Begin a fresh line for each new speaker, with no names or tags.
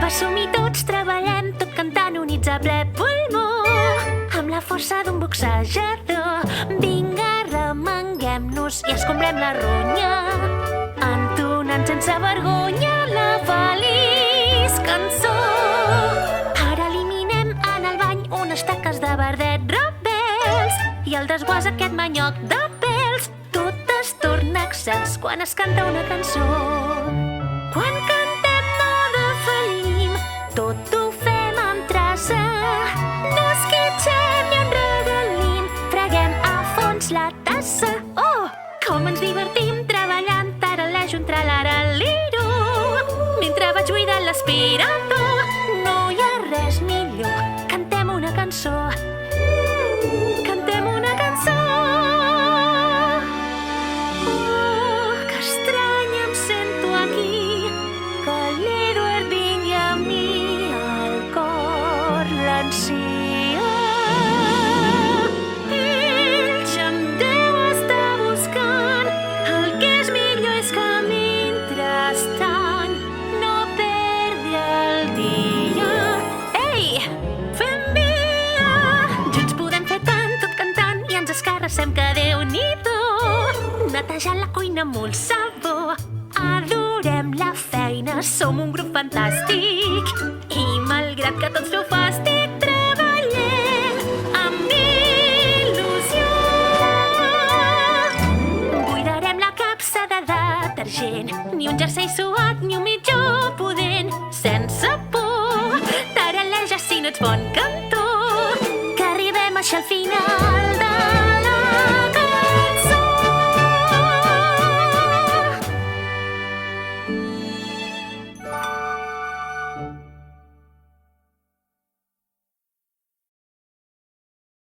Apa, som-hi tots, treballem, tot cantant units a ple pulmó, amb la força d'un boxejador. Vinga, remenguem-nos i escombrem la ronya, entonant sense vergonya la feliç cançó. Ara eliminem en el bany unes taques de verdet rebels i el desguàs aquest manyoc de pèls. Tot es torna excels quan es canta una cançó. Quan cantem no defallim, tot ho fem amb traça. No esquitxem ni enregalim, freguem a fons la tassa. Oh, com ens divertim treballant, taralejo un tralaraliro. Mentre vaig buidant l'aspirador, no hi ha res millor. Cantem una cançó. Cantem una cançó. Oh, que estrany em sento aquí, que l'Eduard vingui a mi, el cor l'ansia. Ell ja em deu estar buscant, el que és millor és que mentrestant no perdi el dia. Ei, fem via! Junts podem fer tant, tot cantant, i ens escarrassem que Déu-n'hi-do. Netejant la cuina amb molt sabor, adorem la feina, som un grup fantàstic. I malgrat que tots feu fàstic, treballem amb il·lusió. Buidarem la capsa de detergent, ni un jersei suat ni un mitjó pudent, sense por. Taraleja si no ets bon cantor, que arribem així al final.